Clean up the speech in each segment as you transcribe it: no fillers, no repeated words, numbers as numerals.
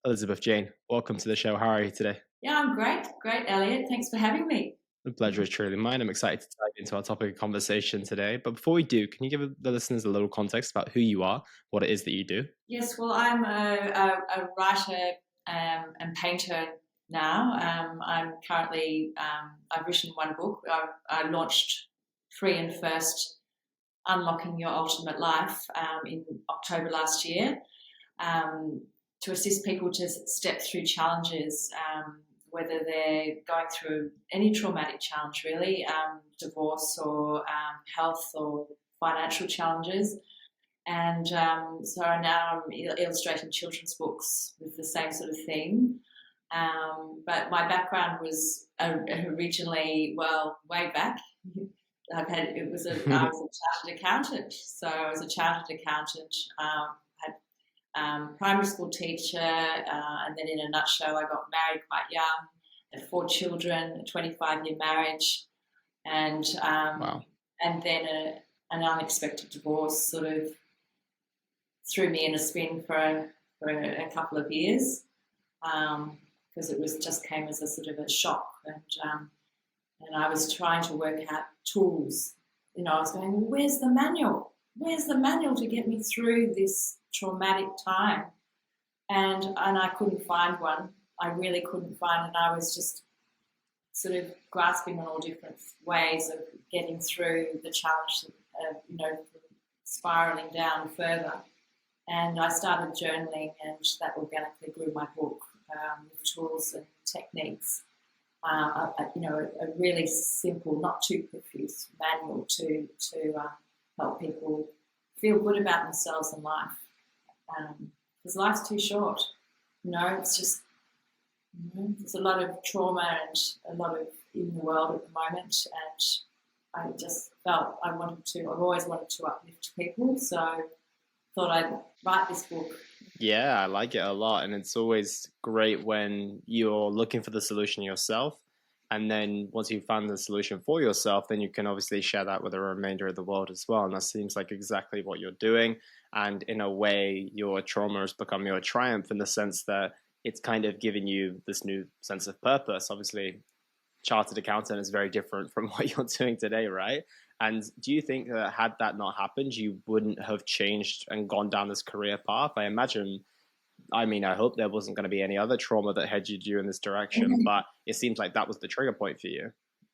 Elizabeth Jane, welcome to the show. How are you today? Yeah, I'm great. Great, Elliot. Thanks for having me. The pleasure is truly mine. I'm excited to dive into our topic of conversation today. But before we do, can you give the listeners a little context about who you are, what it is that you do? Yes, well, I'm a writer and painter now. I'm currently, I've written one book. I launched Free and First Unlocking Your Ultimate Life in October last year to assist people to step through challenges, whether they're going through any traumatic challenge, really, divorce or health or financial challenges. And so now I'm illustrating children's books with the same sort of theme. But my background was originally, well, way back. I was a chartered accountant. So I was a chartered accountant, had primary school teacher, and then in a nutshell, I got married quite young, had four children, a 25-year marriage, and Wow. and then an unexpected divorce sort of threw me in a spin for a couple of years because it was just came as a sort of a shock, and I was trying to work out tools. I was going, well, where's the manual? Where's the manual to get me through this traumatic time? And I couldn't find one. I really couldn't find, and I was just sort of grasping on all different ways of getting through the challenge of, spiraling down further. And I started journaling, and that organically grew my book with tools and techniques. A really simple, not too profuse manual to help people feel good about themselves and life. Because life's too short. It's just there's a lot of trauma and a lot of in the world at the moment, and I just felt I've always wanted to uplift people, so thought I'd write this book. Yeah, I like it a lot. And it's always great when you're looking for the solution yourself. And then once you've found the solution for yourself, then you can obviously share that with the remainder of the world as well. And that seems like exactly what you're doing. And in a way, your trauma has become your triumph in the sense that it's kind of given you this new sense of purpose. Obviously, chartered accountant is very different from what you're doing today, right? And do you think that had that not happened, you wouldn't have changed and gone down this career path? I hope there wasn't going to be any other trauma that headed you in this direction, but it seems like that was the trigger point for you.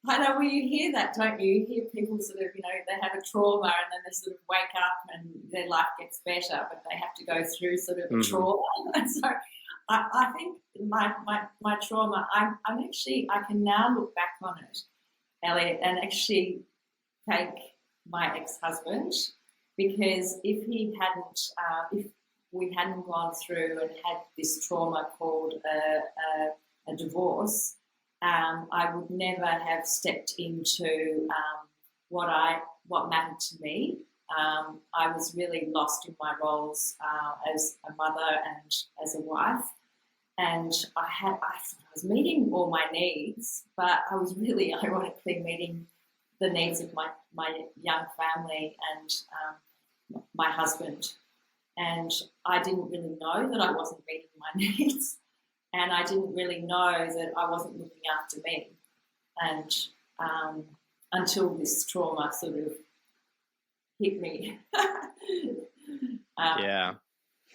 I know, well, you hear that, don't you? You hear people sort of, they have a trauma and then they sort of wake up and their life gets better, but they have to go through sort of a trauma. And so I think my trauma, I can now look back on it, Elliot, and actually thank my ex-husband, because if we hadn't gone through and had this trauma called a divorce, I would never have stepped into what mattered to me. I was really lost in my roles as a mother and as a wife, and I was meeting all my needs, but I was really ironically meeting the needs of my young family and my husband. And I didn't really know that I wasn't meeting my needs, and I didn't really know that I wasn't looking after me. And until this trauma sort of hit me. Yeah,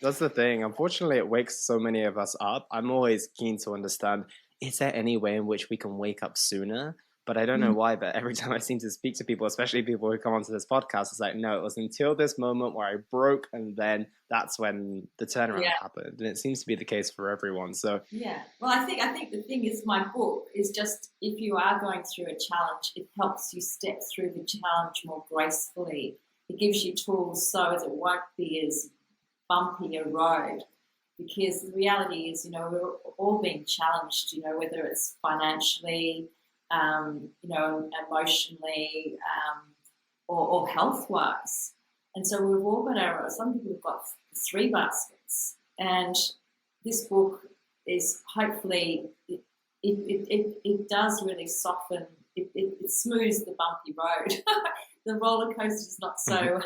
that's the thing. Unfortunately, it wakes so many of us up. I'm always keen to understand, is there any way in which we can wake up sooner? But I don't know why, but every time I seem to speak to people, especially people who come onto this podcast, it's like, no, it was until this moment where I broke, and then that's when the turnaround Yeah. happened. And it seems to be the case for everyone. So Yeah. Well, I think the thing is, my book is just, if you are going through a challenge, it helps you step through the challenge more gracefully. It gives you tools so as it won't be as bumpy a road. Because the reality is, we're all being challenged, whether it's financially, emotionally, or health-wise. And so we've all got some people have got three baskets. And this book is hopefully, it does really soften, it smooths the bumpy road. The roller coaster is not so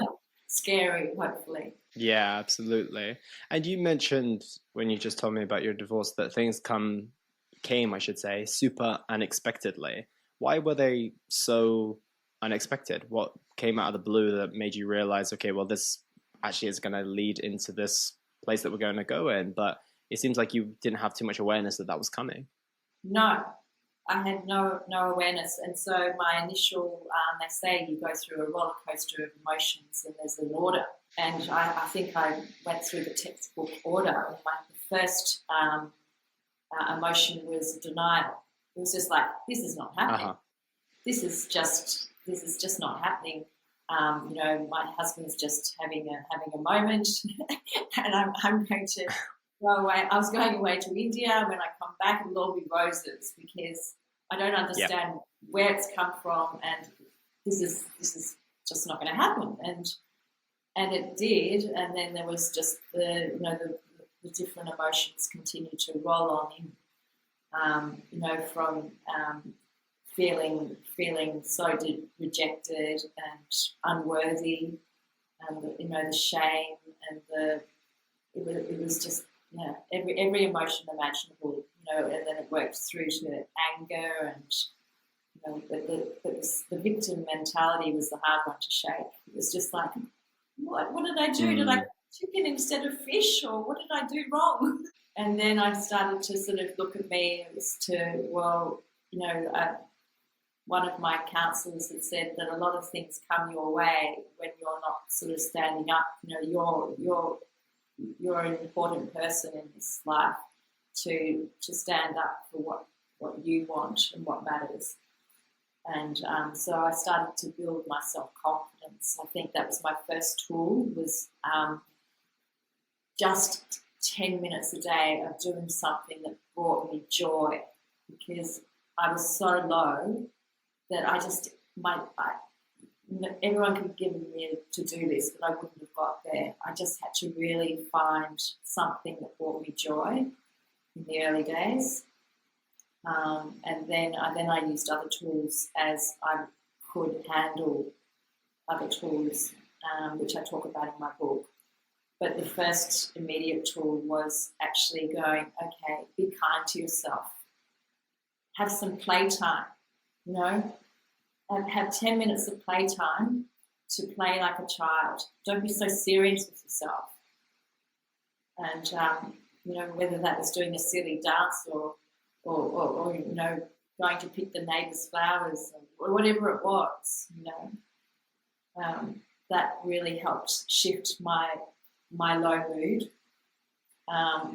scary, hopefully. Yeah, absolutely. And you mentioned when you just told me about your divorce that things came, I should say, super unexpectedly. Why were they so unexpected? What came out of the blue that made you realize, okay, well, this actually is going to lead into this place that we're going to go in? But it seems like you didn't have too much awareness that that was coming. No, I had no awareness, and so my initial, they say you go through a roller coaster of emotions, and there's an order, and I think I went through the textbook order. And my first emotion was denial. It was just like, this is not happening. Uh-huh. This is just not happening. My husband's just having a moment, and I'm going to go away. I was going away to India. When I come back, it'll all be roses because I don't Yeah. understand where it's come from, and this is just not going to happen. And it did, and then there was just the different emotions continued to roll on in. From feeling so rejected and unworthy, and the shame and it was just every emotion imaginable, and then it worked through to anger and the victim mentality was the hard one to shake. It was just like, what did I do? Did I Mm. cook chicken instead of fish, or what did I do wrong? And then I started to sort of look at me as to, well, one of my counsellors had said that a lot of things come your way when you're not sort of standing up. You're an important person in this life to stand up for what you want and what matters. And so I started to build my self-confidence. I think that was my first tool, was just 10 minutes a day of doing something that brought me joy, because I was so low that everyone could have given me to do this, but I wouldn't have got there. I just had to really find something that brought me joy in the early days. And then I used other tools as I could handle other tools, which I talk about in my book. But the first immediate tool was actually going, okay, be kind to yourself. Have some playtime, you know, have 10 minutes of playtime to play like a child. Don't be so serious with yourself. And, whether that was doing a silly dance or going to pick the neighbour's flowers or whatever it was, that really helped shift my low mood,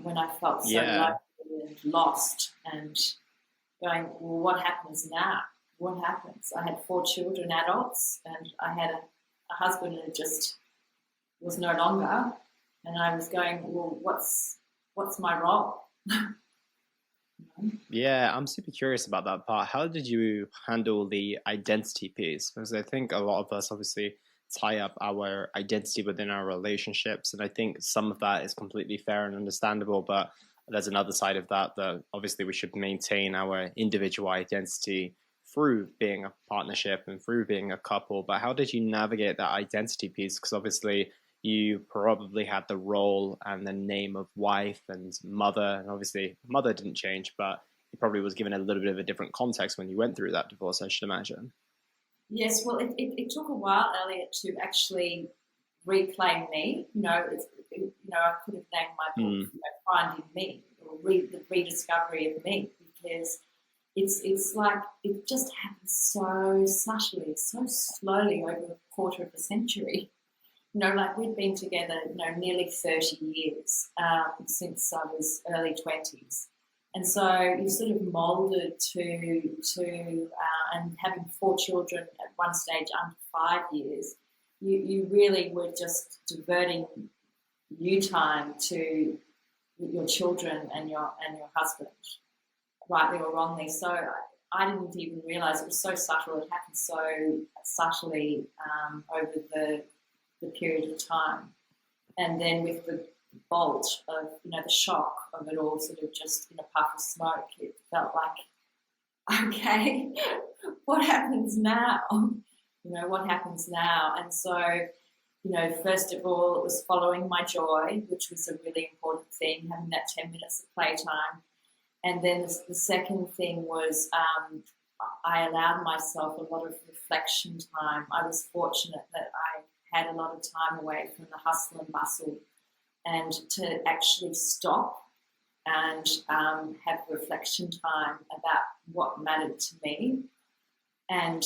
when I felt so Yeah. lonely and lost, and going, well, what happens now? What happens? I had 4 children, adults, and I had a husband who just was no longer, and I was going, well, what's my role? Yeah, I'm super curious about that part. How did you handle the identity piece? Because I think a lot of us obviously tie up our identity within our relationships, and I think some of that is completely fair and understandable, but there's another side of that that obviously we should maintain our individual identity through being a partnership and through being a couple. But how did you navigate that identity piece? Because obviously you probably had the role and the name of wife and mother, and obviously mother didn't change, but it probably was given a little bit of a different context when you went through that divorce, I should imagine. Yes, well, it took a while, Elliot, to actually reclaim me. I could have named my book, Mm. Finding Me, or the rediscovery of me, because it's like it just happens so subtly, so slowly over a quarter of a century. Like we've been together, nearly 30 years, since I was early 20s. And so you sort of moulded and having 4 children at one stage under 5 years, you really were just diverting you time to your children and your husband, rightly or wrongly. So I didn't even realise it was so subtle. It happened so subtly, over the period of time. And then with the bolt of, the shock of it all sort of just in a puff of smoke, it felt like, okay, what happens now? What happens now? And so first of all, it was following my joy, which was a really important thing, having that 10 minutes of playtime. And then the second thing was I allowed myself a lot of reflection time. I was fortunate that I had a lot of time away from the hustle and bustle, and to actually stop and have reflection time about what mattered to me, and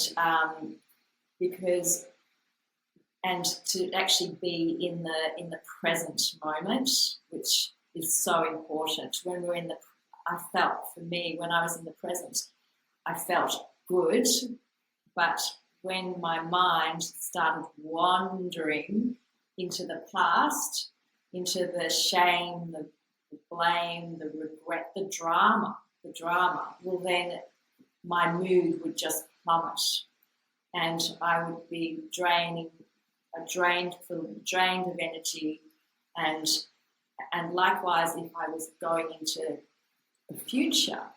to actually be in the present moment, which is so important. When we're in the, I felt, for me, when I was in the present, I felt good, but when my mind started wandering into the past, into the shame, the blame, the regret, the drama, well, then my mood would just plummet, and I would be drained of energy, and likewise, if I was going into the future,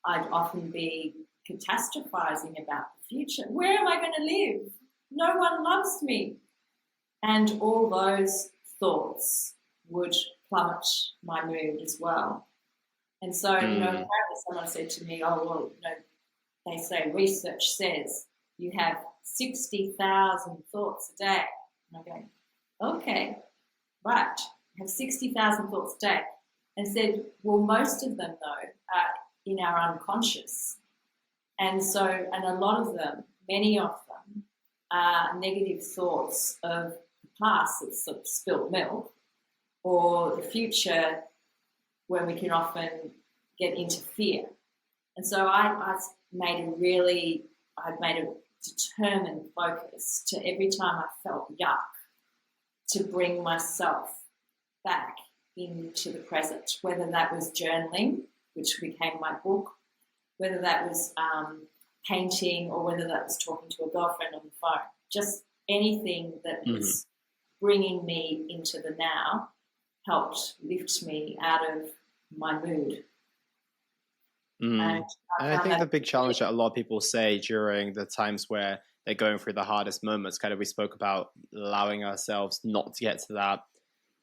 I'd often be catastrophizing about the future. Where am I going to live? No one loves me. And all those thoughts would plummet my mood as well. And so, apparently someone said to me, oh, well, they say research says you have 60,000 thoughts a day. And I go, okay, right, I have 60,000 thoughts a day. And said, well, most of them, though, are in our unconscious. And a lot of them, many of them, are negative thoughts of the past, that's sort of spilt milk, or the future, when we can often get into fear. And so I've made a determined focus to every time I felt yuck, to bring myself back into the present, whether that was journaling, which became my book, whether that was painting, or whether that was talking to a girlfriend on the phone. Just anything that was bringing me into the now helped lift me out of my mood. And I think the big challenge that a lot of people say during the times where they're going through the hardest moments, kind of, we spoke about allowing ourselves not to get to that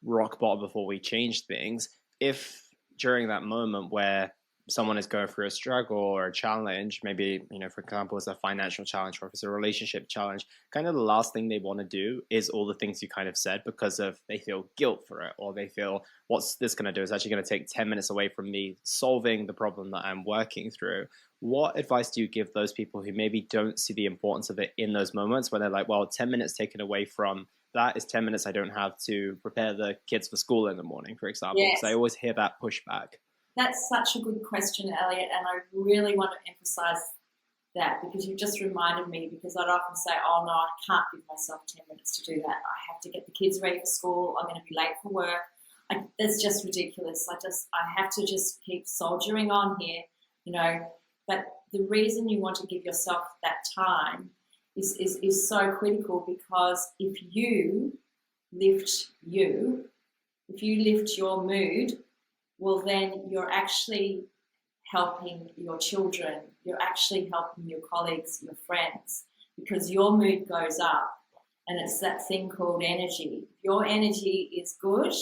rock bottom before we change things. If during that moment where someone is going through a struggle or a challenge, maybe, for example, it's a financial challenge, or if it's a relationship challenge, kind of the last thing they want to do is all the things you kind of said, because they feel guilt for it, or they feel, what's this going to do? It's actually going to take 10 minutes away from me solving the problem that I'm working through. What advice do you give those people who maybe don't see the importance of it in those moments, when they're like, well, 10 minutes taken away from that is 10 minutes I don't have to prepare the kids for school in the morning, for example? Yes. Because I always hear that pushback. That's such a good question, Elliot, and I really want to emphasise that, because you just reminded me, because I'd often say, oh, no, I can't give myself 10 minutes to do that. I have to get the kids ready for school. I'm going to be late for work. That's just ridiculous. I have to just keep soldiering on here, But the reason you want to give yourself that time is so critical, because if you lift your mood, well, then you're actually helping your children, you're actually helping your colleagues, your friends, because your mood goes up, and it's that thing called energy. If your energy is good,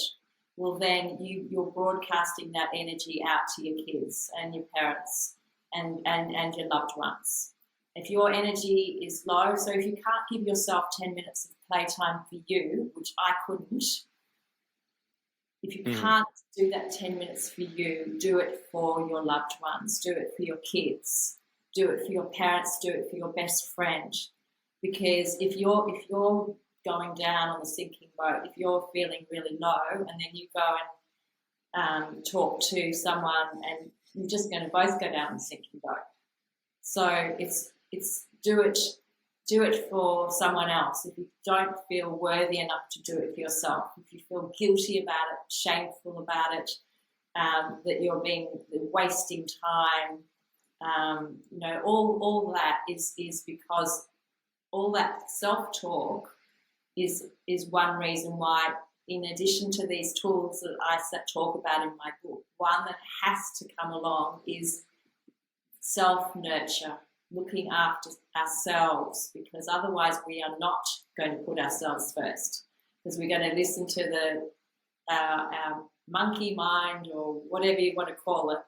well, then you're broadcasting that energy out to your kids and your parents and your loved ones. If your energy is low, so if you can't give yourself 10 minutes of playtime for you, which I couldn't, if you can't do that 10 minutes for you, do it for your loved ones, do it for your kids, do it for your parents, do it for your best friend. Because if you're going down on the sinking boat, if you're feeling really low, and then you go and talk to someone, and you're just going to both go down the sinking boat. So it's do it for someone else. If you don't feel worthy enough to do it for yourself, if you feel guilty about it, shameful about it, that you're wasting time, all that is because all that self-talk is one reason why, in addition to these tools that I talk about in my book, one that has to come along is self-nurture, looking after ourselves, because otherwise we are not going to put ourselves first, because we're going to listen to our monkey mind, or whatever you want to call it,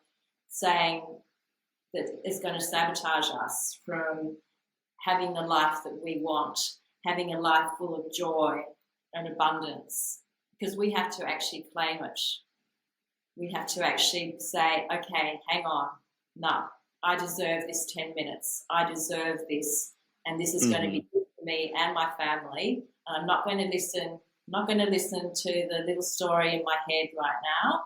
saying that is going to sabotage us from having the life that we want, having a life full of joy and abundance, because we have to actually claim it. We have to actually say, okay, hang on, no, I deserve this 10 minutes. I deserve this, and this is going to be good for me and my family. I'm not going to listen to the little story in my head right now.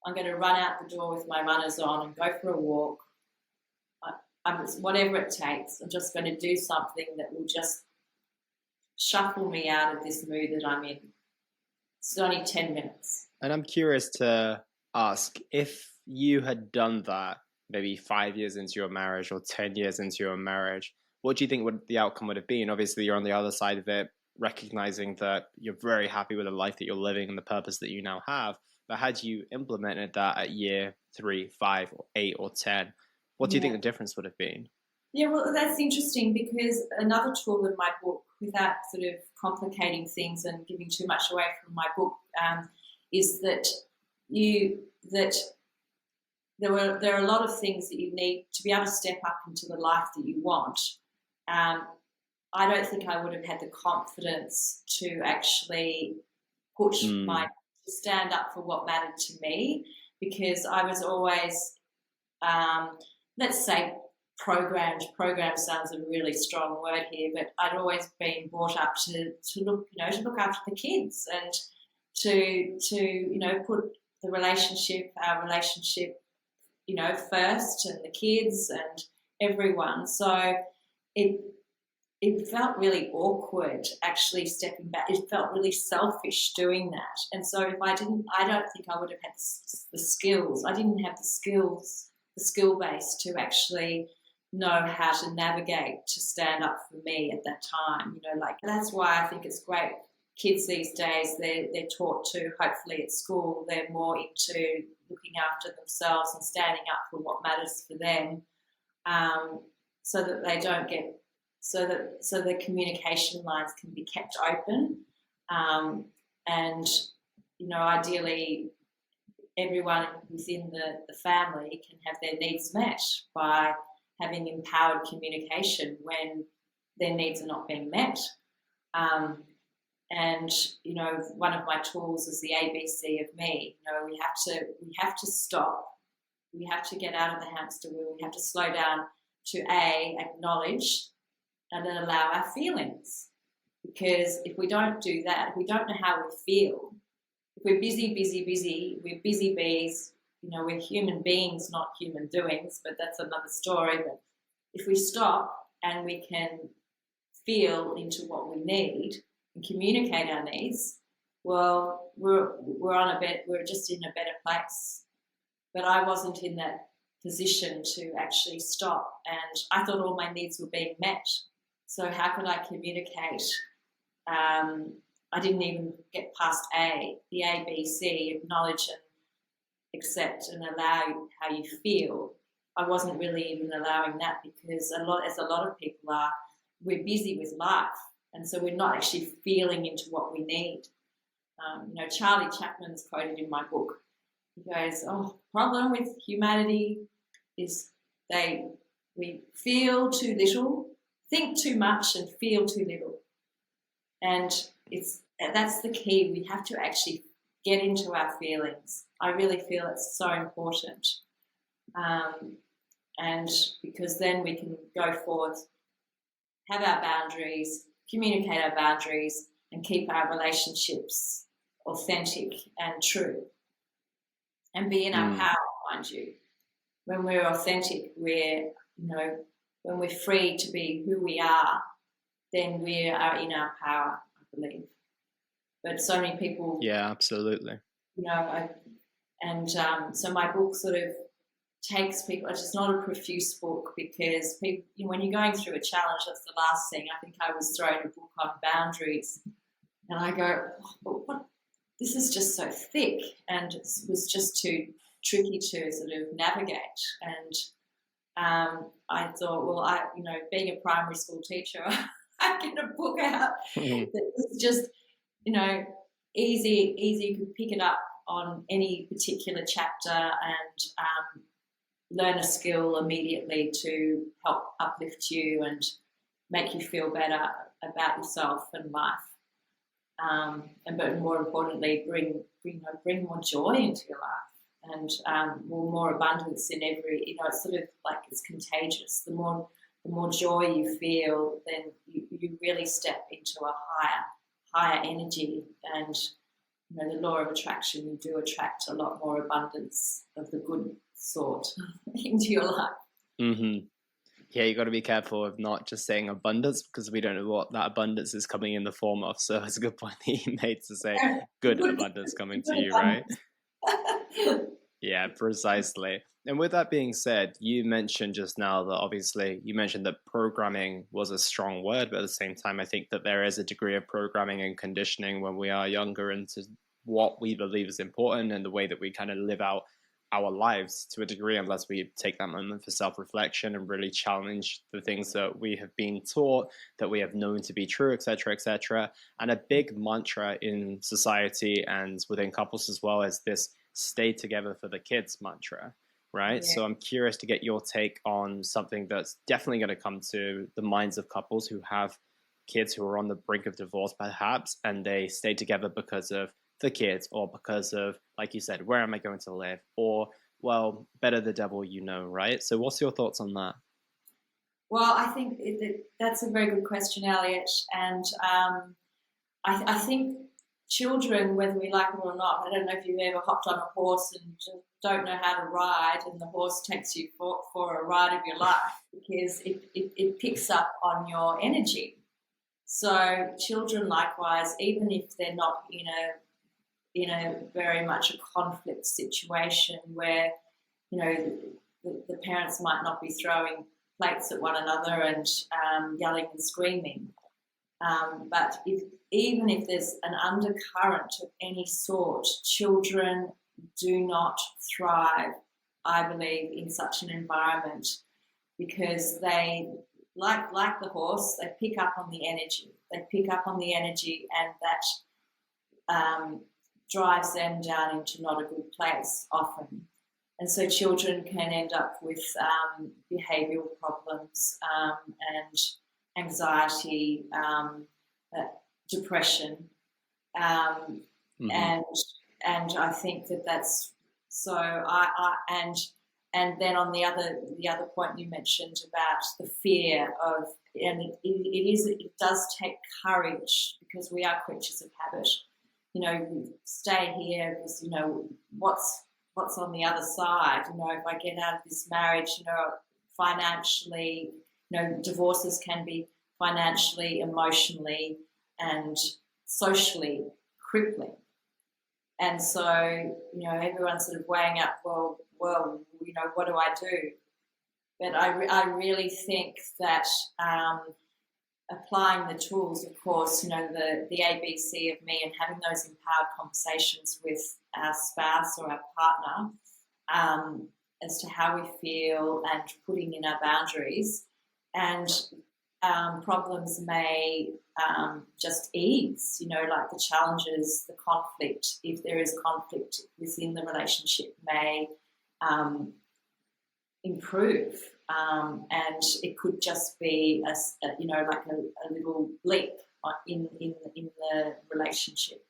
I'm going to run out the door with my runners on and go for a walk. Whatever it takes, I'm just going to do something that will just shuffle me out of this mood that I'm in. It's only 10 minutes. And I'm curious to ask, if you had done that maybe 5 years into your marriage or 10 years into your marriage, what do you think the outcome would have been? Obviously, you're on the other side of it, recognizing that you're very happy with the life that you're living and the purpose that you now have. But had you implemented that at year 3, 5, or 8, or 10, what do you think the difference would have been? Yeah, well, that's interesting, because another tool in my book, without sort of complicating things and giving too much away from my book, is that there are a lot of things that you need to be able to step up into the life that you want. I don't think I would have had the confidence to actually to stand up for what mattered to me, because I was always, let's say, programmed. Program sounds a really strong word here, but I'd always been brought up to look after the kids, and to put our relationship, first, and the kids and everyone. So it felt really awkward actually stepping back. It felt really selfish doing that. And so if I don't think I would have had the skills. I didn't have the skill base to actually know how to navigate, to stand up for me at that time. That's why I think it's great. Kids these days, they're taught to, hopefully at school, they're more into looking after themselves and standing up for what matters for them, so that they don't get, so the communication lines can be kept open, and ideally everyone within the family can have their needs met by having empowered communication when their needs are not being met. And one of my tools is the ABC of me. We have to stop. We have to get out of the hamster wheel. We have to slow down to acknowledge and then allow our feelings. Because if we don't do that, if we don't know how we feel, if we're busy, we're busy bees. We're human beings, not human doings, but that's another story. But if we stop and we can feel into what we need and communicate our needs, well, we're just in a better place. But I wasn't in that position to actually stop, and I thought all my needs were being met. So how could I communicate? I didn't even get past the ABC, acknowledge and accept and allow how you feel. I wasn't really even allowing that, because a lot of people are, we're busy with life, and so we're not actually feeling into what we need. Charlie Chapman's quoted in my book. He goes, problem with humanity is we feel too little, think too much, and feel too little. And that's the key. We have to actually get into our feelings. I really feel it's so important. And because then we can go forth, have our boundaries, communicate our boundaries, and keep our relationships authentic and true. And be in our power, mind you. When we're authentic, when we're free to be who we are, then we are in our power, I believe. But so many people... Yeah, absolutely. So my book sort of takes people... It's not a profuse book, because people, when you're going through a challenge, that's the last thing. I think I was thrown a book on boundaries, and I go, what? This is just so thick, and it was just too tricky to sort of navigate. And I thought, being a primary school teacher, get a book out Mhm. that is just, you know, easy. You can pick it up on any particular chapter and learn a skill immediately to help uplift you and make you feel better about yourself and life. And but more importantly, bring more joy into your life and more abundance in every. It's sort of like it's contagious. The more joy you feel, then you really step into a higher energy, and the law of attraction. You do attract a lot more abundance of the good sort into your life. Mhm. Yeah, you got to be careful of not just saying abundance because we don't know what that abundance is coming in the form of. So it's a good point that you made to say good Good, abundance coming to good you, right? abundance. Yeah, precisely. And with that being said, you mentioned just now that obviously you mentioned that programming was a strong word, but at the same time, I think that there is a degree of programming and conditioning when we are younger into what we believe is important and the way that we kind of live out our lives to a degree, unless we take that moment for self reflection and really challenge the things that we have been taught, that we have known to be true, etc., etc. And a big mantra in society and within couples as well is this stay together for the kids mantra, right? Yeah. So I'm curious to get your take on something that's definitely going to come to the minds of couples who have kids who are on the brink of divorce perhaps, and they stay together because of the kids or because of, like you said, where am I going to live, or well, better the devil you know, right? So what's your thoughts on that? Well, I think that's a very good question, Elliot. And I think children, whether we like it or not, I don't know if you've ever hopped on a horse and just don't know how to ride, and the horse takes you for a ride of your life because it picks up on your energy. So children, likewise, even if they're not in a very much a conflict situation where the parents might not be throwing plates at one another and yelling and screaming. But even if there's an undercurrent of any sort, children do not thrive, I believe, in such an environment because they, like the horse, they pick up on the energy. They pick up on the energy, and that drives them down into not a good place often. And so children can end up with behavioural problems and anxiety, depression, Mm-hmm. and I think that's so. And then on the other point you mentioned about the fear of, and it does take courage because we are creatures of habit. We stay here because what's on the other side. If I get out of this marriage, financially, divorces can be financially, emotionally, and socially crippling. And so, everyone's sort of weighing up, well, what do I do? But I really think that applying the tools, of course, the ABC of me, and having those empowered conversations with our spouse or our partner as to how we feel and putting in our boundaries, and problems may just ease, like the challenges, the conflict, if there is conflict within the relationship, may improve. And it could just be like a little leap in the relationship,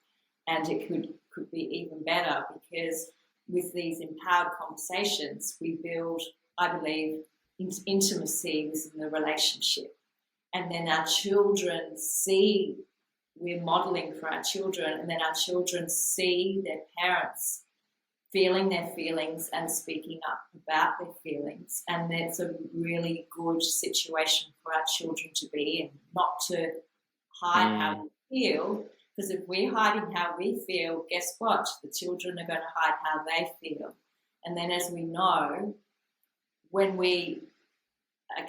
and it could be even better because with these empowered conversations we build, I believe, intimacy within the relationship, and then our children see, we're modeling for our children, and then our children see their parents feeling their feelings and speaking up about their feelings. And that's a really good situation for our children to be in, not to hide how we feel, because if we're hiding how we feel, guess what? The children are going to hide how they feel. And then, as we know, when we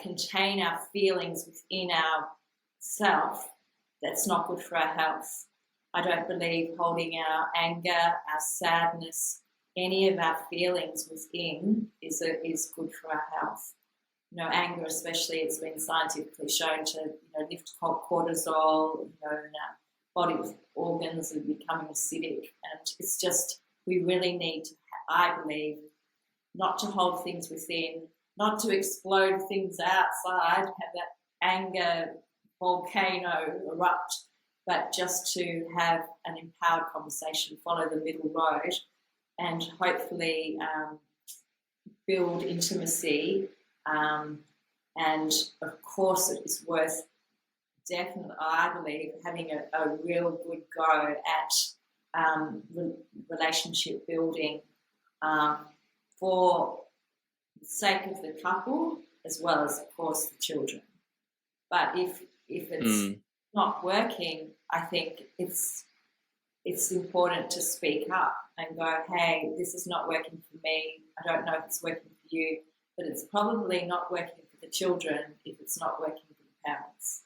contain our feelings within our self, that's not good for our health. I don't believe holding our anger, our sadness, any of our feelings within is good for our health. anger especially, it's been scientifically shown to, lift cortisol, and our body organs are becoming acidic. And it's just, we really need to, I believe, not to hold things within, not to explode things outside, have that anger volcano erupt, but just to have an empowered conversation, follow the middle road, and hopefully build intimacy. And of course, it is worth, definitely, I believe, having a real good go at relationship building for the sake of the couple, as well as, of course, the children. But if it's not working, I think it's important to speak up and go, hey, this is not working for me. I don't know if it's working for you, but it's probably not working for the children if it's not working for the parents.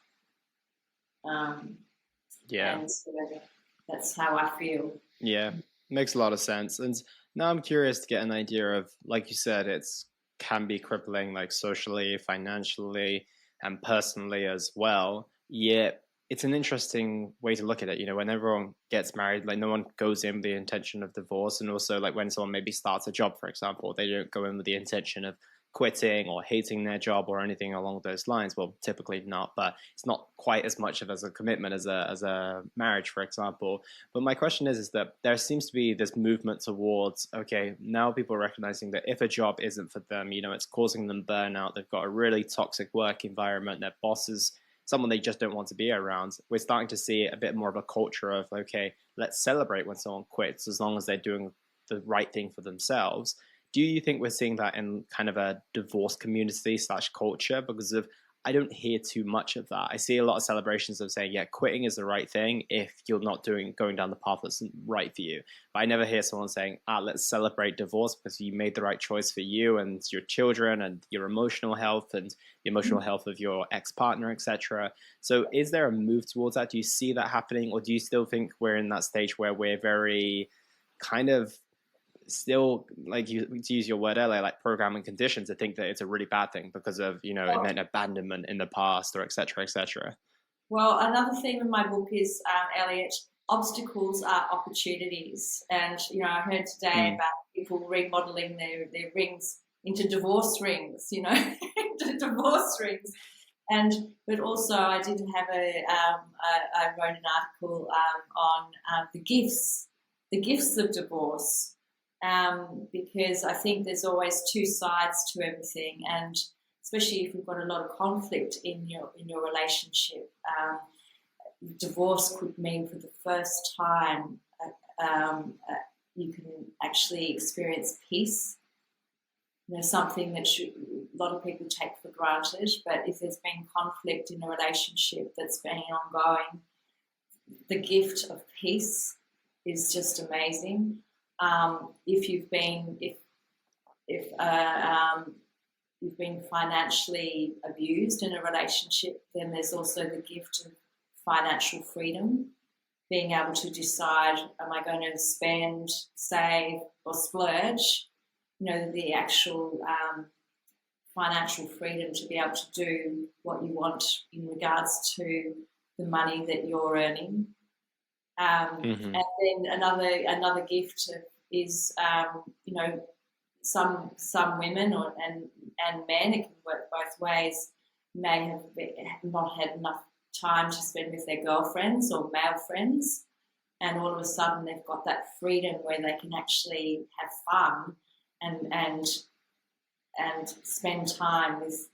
And so that's how I feel. Yeah, makes a lot of sense. And now I'm curious to get an idea of, like you said, it's can be crippling, like socially, financially, and personally as well. Yet it's an interesting way to look at it. When everyone gets married, like no one goes in with the intention of divorce. And also, like when someone maybe starts a job, for example, they don't go in with the intention of quitting or hating their job or anything along those lines. Well, typically not, but it's not quite as much of as a commitment as a marriage, for example. But my question is that there seems to be this movement towards, okay, now people are recognizing that if a job isn't for them, it's causing them burnout. They've got a really toxic work environment. Their boss is someone they just don't want to be around. We're starting to see a bit more of a culture of, okay, let's celebrate when someone quits as long as they're doing the right thing for themselves. Do you think we're seeing that in kind of a divorce community / culture? Because I don't hear too much of that. I see a lot of celebrations of saying, yeah, quitting is the right thing if you're not going down the path that's right for you. But I never hear someone saying, let's celebrate divorce because you made the right choice for you and your children and your emotional health and the emotional health of your ex-partner, etc. So is there a move towards that? Do you see that happening? Or do you still think we're in that stage where we're very kind of still, like, you to use your word earlier, like programming conditions to think that it's a really bad thing because of it meant abandonment in the past, or etc. etc. Well, another theme in my book is, Elliot, obstacles are opportunities. And I heard today about people remodeling their rings into divorce rings, into divorce rings. But also I did have I wrote an article on the gifts of divorce. Because I think there's always two sides to everything, and especially if you've got a lot of conflict in your relationship, divorce could mean for the first time you can actually experience peace. Something that a lot of people take for granted, but if there's been conflict in a relationship that's been ongoing, the gift of peace is just amazing. If you've been financially abused in a relationship, then there's also the gift of financial freedom, being able to decide, am I going to spend, save, or splurge? The actual financial freedom to be able to do what you want in regards to the money that you're earning. And then another gift is, some women and men, it can work both ways, may have not had enough time to spend with their girlfriends or male friends, and all of a sudden they've got that freedom where they can actually have fun and spend time with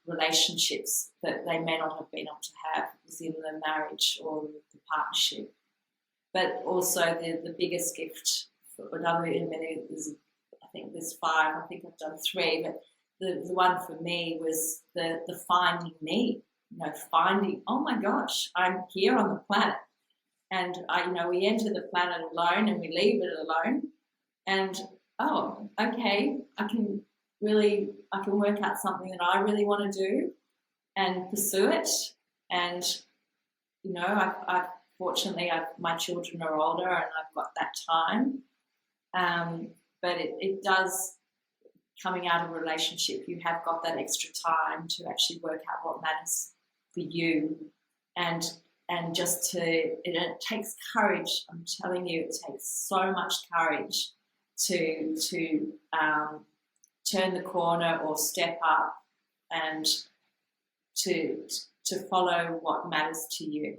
relationships that they may not have been able to have within the marriage or the partnership. But also the biggest gift for another, I think there's 5, I think I've done 3, but the one for me was the finding me, finding, oh my gosh, I'm here on the planet. And we enter the planet alone and we leave it alone. And, oh, okay, I can work out something that I really want to do and pursue it. And, fortunately, my children are older and I've got that time. But it does coming out of a relationship, you have got that extra time to actually work out what matters for you, and just to, it takes courage. I'm telling you, it takes so much courage to turn the corner or step up and to follow what matters to you.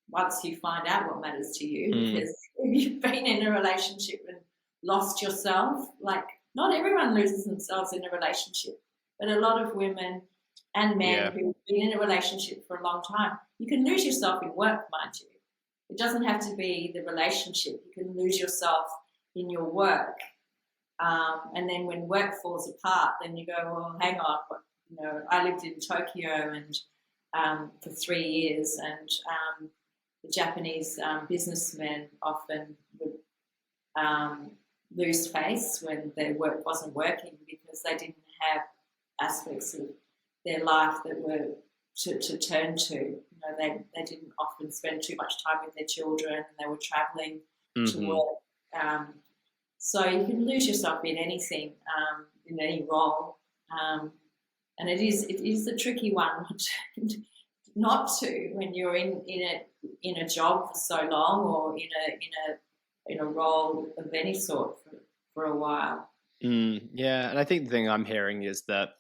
Once you find out what matters to you, because if you've been in a relationship and lost yourself, like, not everyone loses themselves in a relationship, but a lot of women and men who've been in a relationship for a long time, you can lose yourself in work, mind you. It doesn't have to be the relationship. You can lose yourself in your work. And then when work falls apart, then you go, well, hang on. I lived in Tokyo and for 3 years, and the Japanese businessmen often would lose face when their work wasn't working because they didn't have aspects of their life that were to turn to. They didn't often spend too much time with their children, and they were travelling to work. So you can lose yourself in anything, in any role, and it is a tricky one not to when you're in a job for so long, or in a role of any sort for a while. Yeah, and I think the thing I'm hearing is that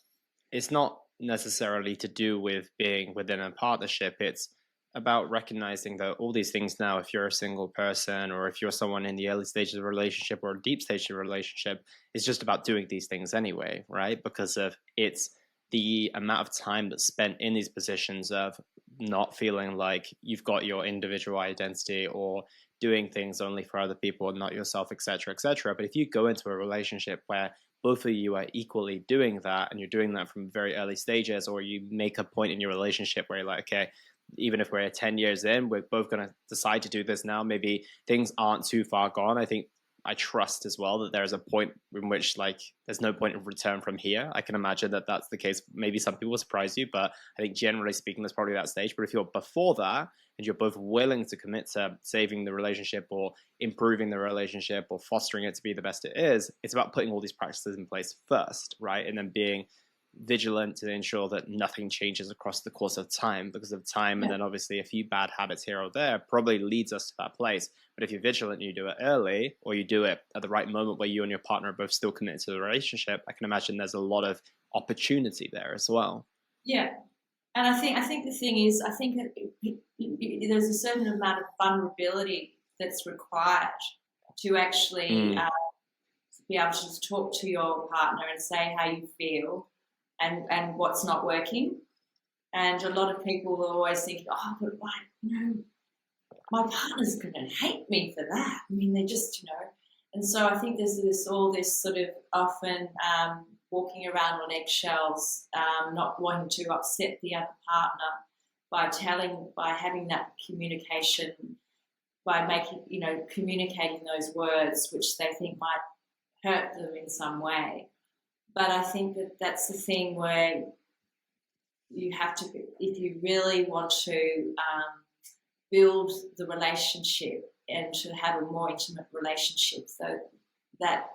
it's not necessarily to do with being within a partnership. It's about recognizing that all these things now, if you're a single person or if you're someone in the early stages of a relationship or a deep stage of a relationship, it's just about doing these things anyway, right? Because of it's the amount of time that's spent in these positions of not feeling like you've got your individual identity or doing things only for other people and not yourself, etc., etc. But if you go into a relationship where both of you are equally doing that, and you're doing that from very early stages, or you make a point in your relationship where you're like, okay, even if we're 10 years in, we're both going to decide to do this now. Maybe things aren't too far gone. I trust as well that there's a point in which, like, there's no point of return from here. I can imagine that that's the case. Maybe some people will surprise you, but I think generally speaking, there's probably that stage. But if you're before that and you're both willing to commit to saving the relationship or improving the relationship or fostering it to be the best it is, it's about putting all these practices in place first, right? And then being vigilant to ensure that nothing changes across the course of time, because of time, and then obviously a few bad habits here or there probably leads us to that place. But if you're vigilant and you do it early, or you do it at the right moment where you and your partner are both still committed to the relationship, I can imagine there's a lot of opportunity there as well. Yeah, and I think the thing is, I think there's a certain amount of vulnerability that's required to actually be able to just talk to your partner and say how you feel and what's not working. And a lot of people will always think, oh, but why, my partner's going to hate me for that. I mean, they just, And so I think there's all this sort of often walking around on eggshells, not wanting to upset the other partner by having that communication, by communicating those words which they think might hurt them in some way. But I think that's the thing where you have to, if you really want to build the relationship and to have a more intimate relationship, so that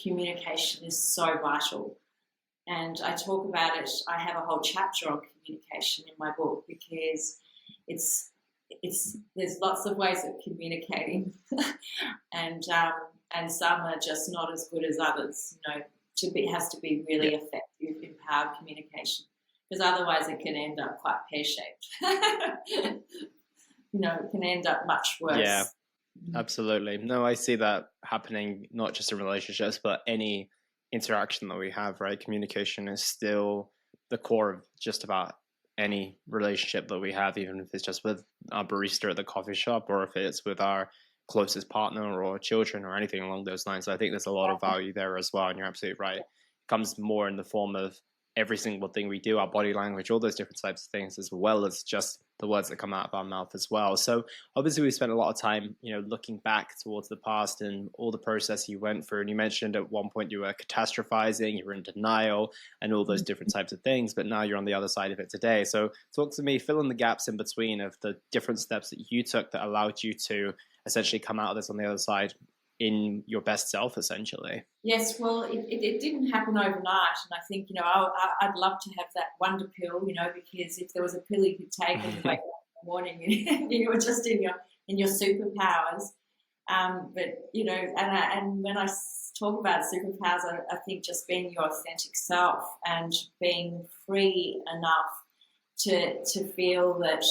communication is so vital. And I talk about it, I have a whole chapter on communication in my book, because there's lots of ways of communicating and some are just not as good as others. It has to be really effective, empowered communication, because otherwise it can end up quite pear-shaped. It can end up much worse. Yeah, absolutely. No, I see that happening not just in relationships, but any interaction that we have, right? Communication is still the core of just about any relationship that we have, even if it's just with our barista at the coffee shop, or if it's with our closest partner or children or anything along those lines. So I think there's a lot of value there as well, and you're absolutely right. It comes more in the form of every single thing we do, our body language, all those different types of things, as well as just the words that come out of our mouth as well. So obviously we spent a lot of time, looking back towards the past and all the process you went through. And you mentioned at one point you were catastrophizing, you were in denial and all those different types of things, but now you're on the other side of it today. So talk to me, fill in the gaps in between of the different steps that you took that allowed you to essentially come out of this on the other side in your best self, essentially. Yes, well, it didn't happen overnight, and I think I'd love to have that wonder pill, because if there was a pill you could take and you wake up in the morning and you were just in your superpowers. But and when talk about superpowers, I think just being your authentic self and being free enough to feel that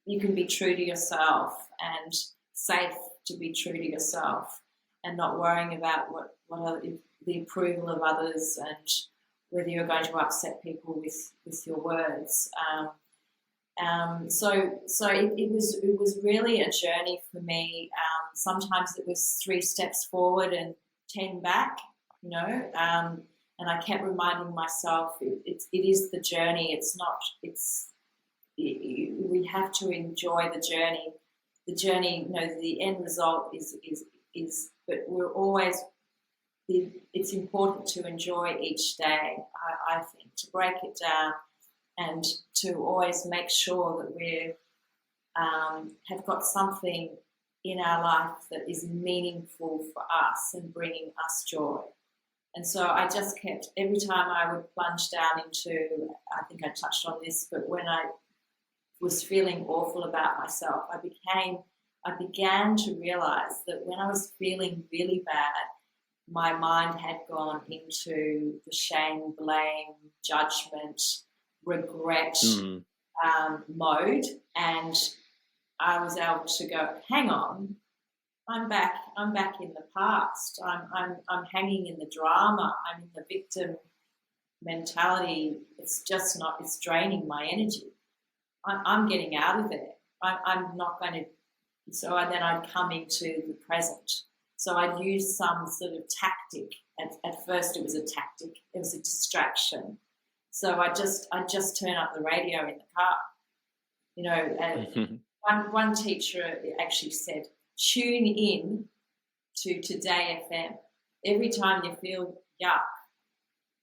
you can be true to yourself and safe to be true to yourself and not worrying about what are the approval of others and whether you're going to upset people with your words. So it was really a journey for me. Sometimes it was 3 steps forward and 10 back, and I kept reminding myself it is the journey. It's not. We have to enjoy the journey. The journey, the end result is. But we're always. It's important to enjoy each day. I think to break it down and to always make sure that we have got something in our life that is meaningful for us and bringing us joy. And so I just kept, every time I would plunge down into, I think I touched on this, but when I was feeling awful about myself, I began to realize that when I was feeling really bad, my mind had gone into the shame, blame, judgment, regret mode, and I was able to go, hang on, I'm back in the past. I'm hanging in the drama. I'm in the victim mentality. It's just not. It's draining my energy. I'm getting out of there. I'm not going to. So then I'd come into the present. So I'd use some sort of tactic. At first, it was a tactic. It was a distraction. So I just turn up the radio in the car. One teacher actually said, tune in to Today FM. Every time you feel yuck,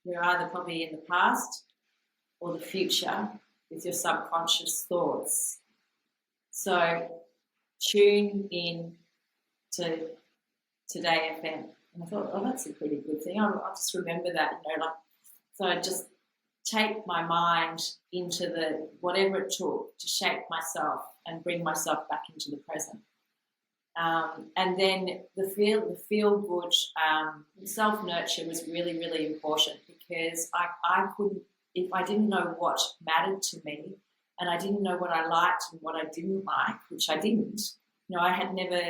you're either probably in the past or the future with your subconscious thoughts. So tune in to Today FM. And I thought, oh, that's a pretty good thing. I'll just remember that, so I just take my mind into the whatever it took to shape myself and bring myself back into the present. And then the feel good self nurture was really, really important because I couldn't, if I didn't know what mattered to me and I didn't know what I liked and what I didn't like, which I didn't. I had never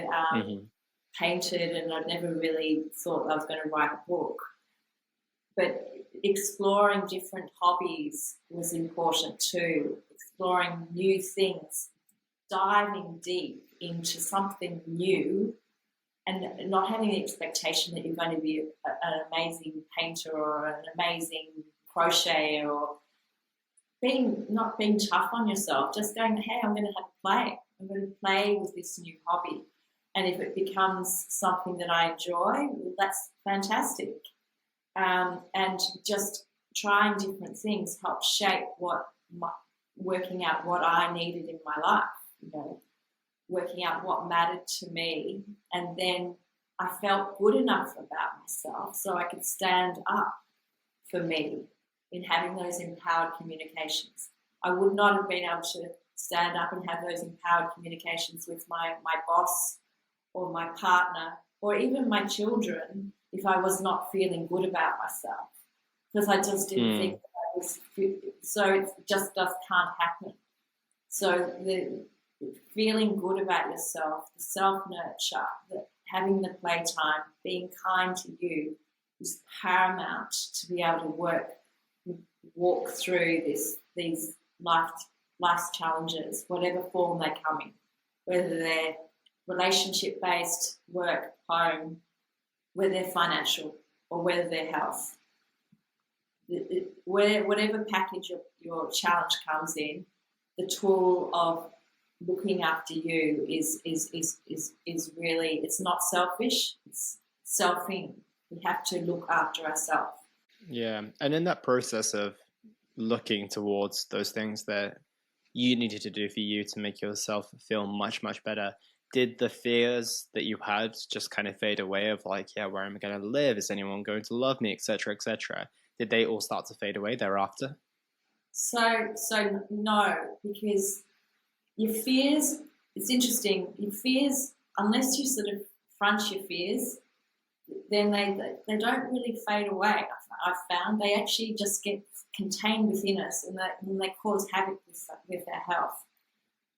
painted and I'd never really thought I was going to write a book. But exploring different hobbies was important too, exploring new things, diving deep into something new and not having the expectation that you're going to be an amazing painter or an amazing crocheter or not being tough on yourself, just going, hey, I'm going to have a play. I'm going to play with this new hobby. And if it becomes something that I enjoy, well, that's fantastic. And just trying different things helped shape working out what I needed in my life, working out what mattered to me. And then I felt good enough about myself so I could stand up for me in having those empowered communications. I would not have been able to stand up and have those empowered communications with my boss or my partner or even my children if I was not feeling good about myself, because I just didn't think that I was fit. So it just can't happen. So the feeling good about yourself, the self-nurture, having the playtime, being kind to you is paramount to be able to walk through these life's challenges, whatever form they come in, whether they're relationship-based, work, home, whether they're financial or whether they're health. Whatever package your challenge comes in, the tool of looking after you is really, it's not selfish, it's selfing. We have to look after ourselves. Yeah, and in that process of looking towards those things that you needed to do for you to make yourself feel much, much better, did the fears that you had just kind of fade away of like, yeah, where am I going to live? Is anyone going to love me, etc., etc.? Did they all start to fade away thereafter? So no, because your fears, it's interesting, your fears, unless you sort of front your fears, then they don't really fade away. I've found they actually just get contained within us, and they cause havoc with our health.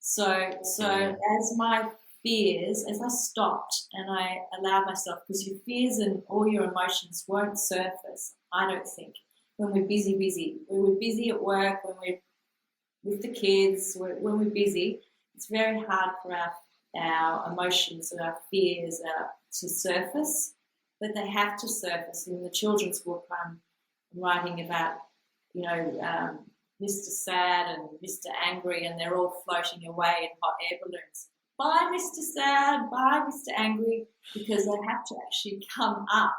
So as my fears, as I stopped and I allowed myself, because your fears and all your emotions won't surface, I don't think, when we're busy. When we're busy at work, when we're with the kids, when we're busy, it's very hard for our emotions and our fears to surface, but they have to surface. In the children's book, I'm writing about, Mr. Sad and Mr. Angry, and they're all floating away in hot air balloons. Bye, Mr. Sad, bye, Mr. Angry, because they have to actually come up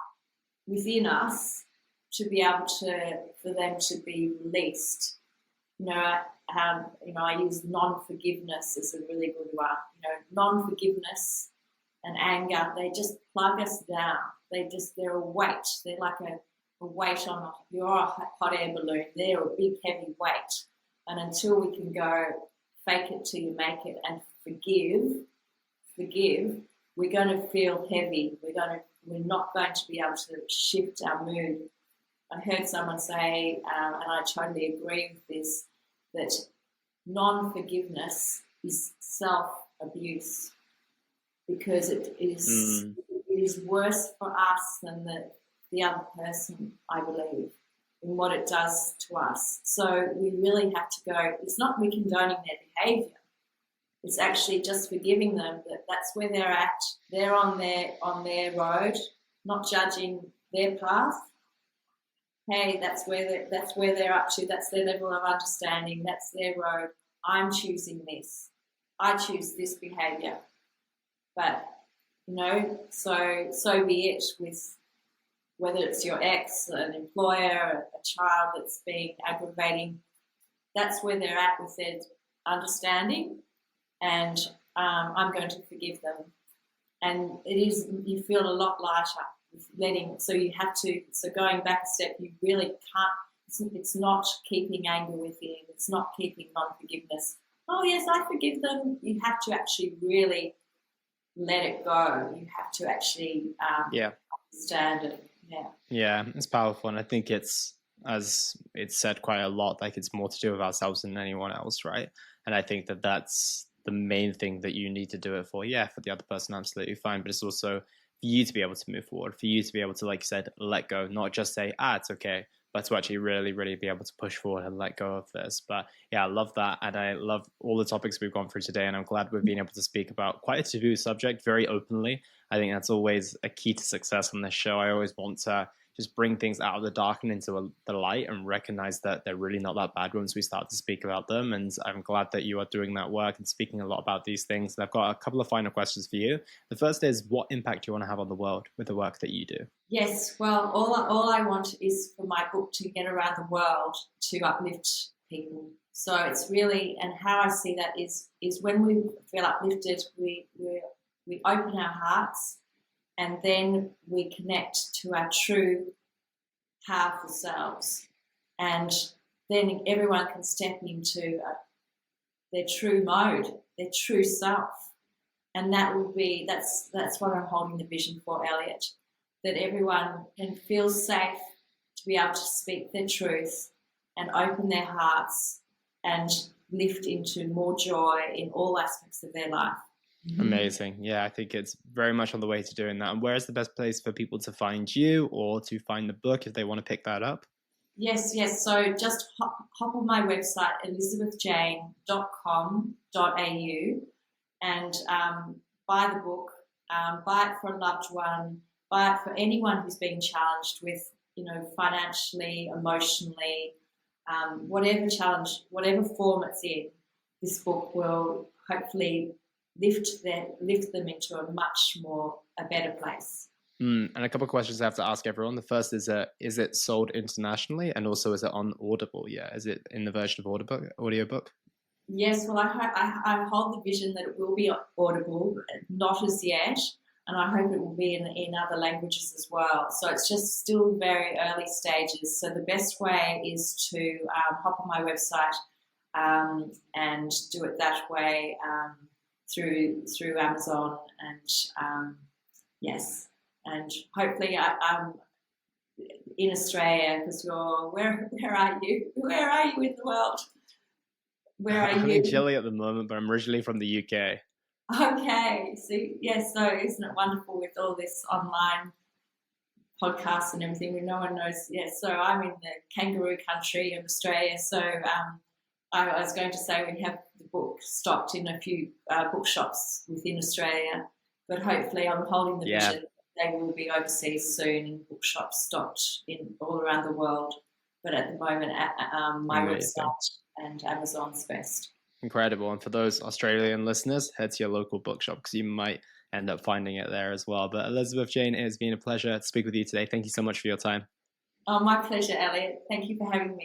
within us to be able for them to be released. I use non-forgiveness as a really good one. Non-forgiveness and anger, they just plug us down. They're a weight. They're like a weight on you're a hot air balloon. They're a big heavy weight. And until we can go fake it till you make it and forgive, we're going to feel heavy. We're not going to be able to shift our mood. I heard someone say, and I totally agree with this, that non-forgiveness is self-abuse, because it is worse for us than the other person, I believe, in what it does to us. So we really have to go, it's not we condoning their behaviour, it's actually just forgiving them that that's where they're at, they're on their road, not judging their path. Hey, that's where they're up to, that's their level of understanding, that's their road. I'm choosing this. I choose this behaviour. But, so be it, with whether it's your ex, an employer, a child that's being aggravating. That's where they're at with their understanding, and I'm going to forgive them. And you feel a lot lighter with letting, so going back a step, you really can't, it's not keeping anger within, it's not keeping non-forgiveness. Oh yes, I forgive them. You have to actually really let it go. You have to actually understand it. Yeah, it's powerful, and I think it's, as it's said quite a lot, like it's more to do with ourselves than anyone else, right? And I think that's the main thing that you need to do it for. Yeah, for the other person, absolutely fine, but it's also for you to be able to move forward, for you to be able to, like you said, let go, not just say, it's okay, but to actually really, really be able to push forward and let go of this. But yeah, I love that. And I love all the topics we've gone through today. And I'm glad we've been able to speak about quite a taboo subject very openly. I think that's always a key to success on this show. I always want to just bring things out of the dark and into the light, and recognize that they're really not that bad once we start to speak about them. And I'm glad that you are doing that work and speaking a lot about these things. And I've got a couple of final questions for you. The first is, what impact do you want to have on the world with the work that you do? Yes, well, all I want is for my book to get around the world to uplift people. So it's really, and how I see that is when we feel uplifted, we open our hearts, and then we connect to our true, powerful selves. And then everyone can step into their true mode, their true self. And that's what I'm holding the vision for, Elliot, that everyone can feel safe to be able to speak their truth and open their hearts and lift into more joy in all aspects of their life. Amazing. Yeah, I think it's very much on the way to doing that. And where is the best place for people to find you or to find the book if they want to pick that up? Yes. So just hop on my website, elizabethjane.com.au, and buy the book, buy it for a loved one, buy it for anyone who's being challenged with, financially, emotionally, whatever challenge, whatever form it's in. This book will hopefully lift them into a better place. And a couple of questions I have to ask everyone. The first is it sold internationally, and also is it on Audible? Yeah, is it in the version of audiobook? Yes, well, I hold the vision that it will be audible, not as yet, and I hope it will be in other languages as well. So it's just still very early stages. So the best way is to hop on my website and do it that way through Amazon and yes, and hopefully in Australia because you're where are you? Where are you in the world? Where are I'm in you? Chile at the moment, but I'm originally from the UK. Okay, so yes, so isn't it wonderful with all this online podcasts and everything? Where no one knows. Yes, so I'm in the kangaroo country of Australia. So I was going to say we have the book stocked in a few bookshops within Australia, but hopefully I'm holding the Yeah, vision they will be overseas soon in bookshops stocked in all around the world. But at the moment, my amazing. website and Amazon's best. Incredible. And for those Australian listeners, head to your local bookshop because you might end up finding it there as well. But Elizabeth Jane, it has been a pleasure to speak with you today. Thank you so much for your time. Oh, my pleasure, Elliot. Thank you for having me.